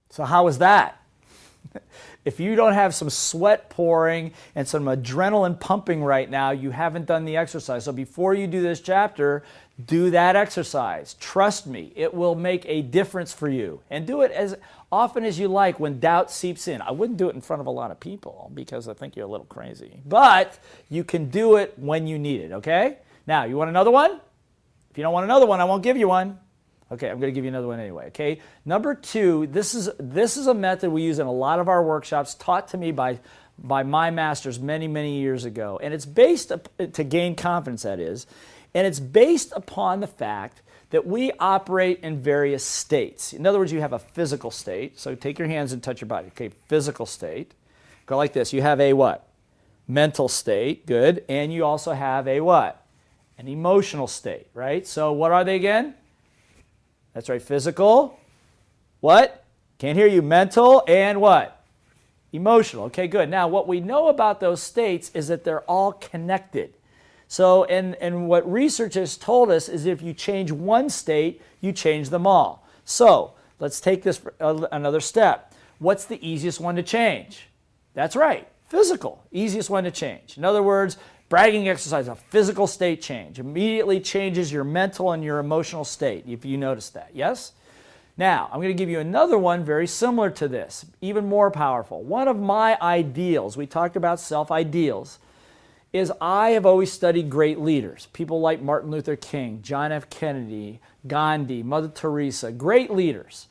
So how was that? If you don't have some sweat pouring and some adrenaline pumping right now, you haven't done the exercise. So before you do this chapter, do that exercise. Trust me, it will make a difference for you. And do it as often as you like when doubt seeps in. I wouldn't do it in front of a lot of people because I think you're a little crazy. But you can do it when you need it, okay? Now, you want another one? If you don't want another one, I won't give you one. Okay, I'm going to give you another one anyway, okay? Number 2, this is a method we use in a lot of our workshops, taught to me by my masters many, many years ago. And it's based, to gain confidence that is, and it's based upon the fact that we operate in various states. In other words, you have a physical state. So take your hands and touch your body. Okay, physical state. Go like this. You have a what? Mental state, good. And you also have a what? An emotional state, right? So what are they again? That's right, physical, what? Can't hear you, mental, and what? Emotional, okay, good. Now, what we know about those states is that they're all connected. So, and what research has told us is if you change one state, you change them all. So, let's take this another step. What's the easiest one to change? That's right, physical, easiest one to change. In other words, bragging exercise, a physical state change, immediately changes your mental and your emotional state, if you notice that, yes? Now, I'm going to give you another one very similar to this, even more powerful. One of my ideals, we talked about self-ideals, is I have always studied great leaders, people like Martin Luther King, John F. Kennedy, Gandhi, Mother Teresa, great leaders.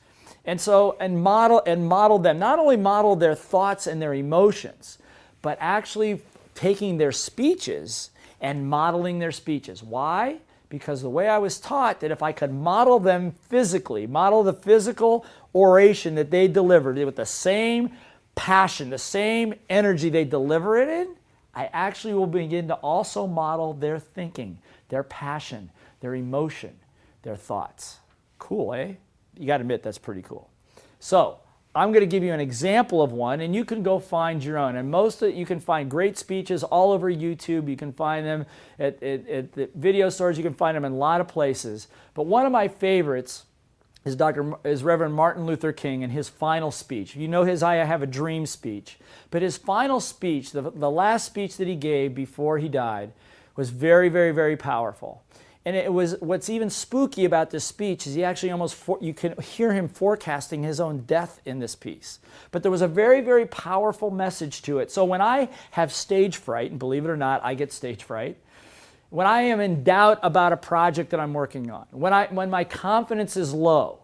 And so, and model them, not only model their thoughts and their emotions, but actually taking their speeches and modeling their speeches. Why? Because the way I was taught that if I could model them physically, model the physical oration that they delivered with the same passion, the same energy they deliver it in, I actually will begin to also model their thinking, their passion, their emotion, their thoughts. Cool, eh? You got to admit that's pretty cool. So, I'm going to give you an example of one, and you can go find your own. And you can find great speeches all over YouTube. You can find them at the video stores. You can find them in a lot of places. But one of my favorites is Reverend Martin Luther King and his final speech. You know his I Have a Dream speech. But his final speech, the last speech that he gave before he died, was very, very, very powerful. And it was, what's even spooky about this speech is he actually you can hear him forecasting his own death in this piece. But there was a very, very powerful message to it. So when I have stage fright, and believe it or not, I get stage fright, when I am in doubt about a project that I'm working on, when my confidence is low,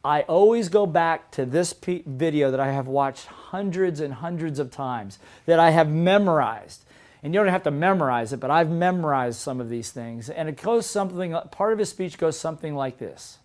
I always go back to this video that I have watched hundreds and hundreds of times, that I have memorized. And you don't have to memorize it, but I've memorized some of these things. And it goes something, part of his speech goes something like this.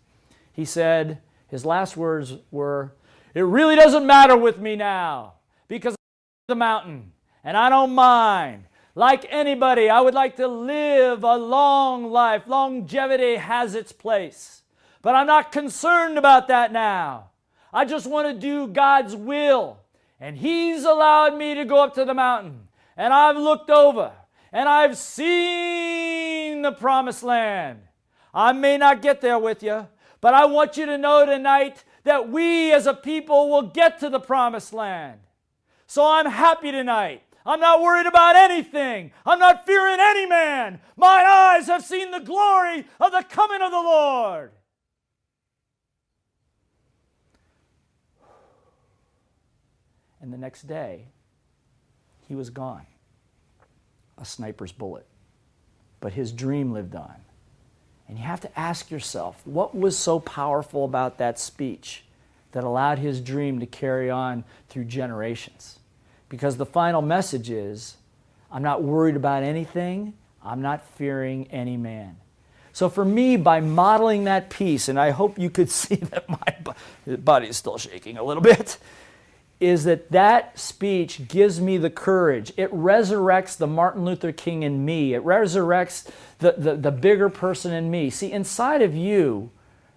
He said, his last words were, "It really doesn't matter with me now because I'm the mountain and I don't mind. Like anybody, I would like to live a long life. Longevity has its place. But I'm not concerned about that now. I just want to do God's will. And He's allowed me to go up to the mountain. And I've looked over, and I've seen the promised land. I may not get there with you, but I want you to know tonight that we as a people will get to the promised land. So I'm happy tonight. I'm not worried about anything. I'm not fearing any man. My eyes have seen the glory of the coming of the Lord." And the next day, he was gone. A sniper's bullet. But his dream lived on. And you have to ask yourself, what was so powerful about that speech that allowed his dream to carry on through generations? Because the final message is, I'm not worried about anything. I'm not fearing any man. So for me, by modeling that piece, and I hope you could see that my body is still shaking a little bit, is that speech gives me the courage. It resurrects the Martin Luther King in me. It resurrects the bigger person in me. See, inside of you,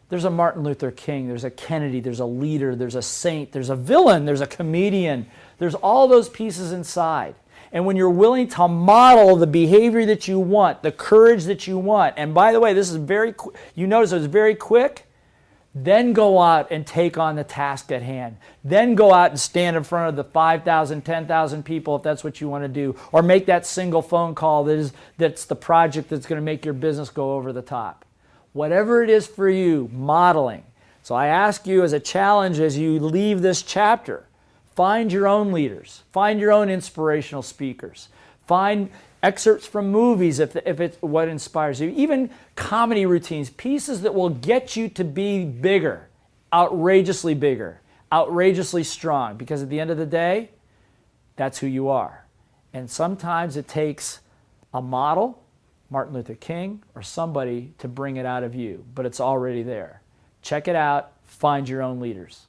there's a Martin Luther King, there's a Kennedy, there's a leader, there's a saint, there's a villain, there's a comedian. There's all those pieces inside. And when you're willing to model the behavior that you want, the courage that you want, and by the way, this is very, you notice it was very quick. Then go out and take on the task at hand. Then go out and stand in front of the 5,000, 10,000 people if that's what you want to do. Or make that single phone call that's the project that's going to make your business go over the top. Whatever it is for you, modeling. So I ask you as a challenge as you leave this chapter, find your own leaders. Find your own inspirational speakers. Find excerpts from movies if it's what inspires you. Even comedy routines, pieces that will get you to be bigger, outrageously strong. Because at the end of the day, that's who you are. And sometimes it takes a model, Martin Luther King, or somebody to bring it out of you. But it's already there. Check it out. Find your own leaders.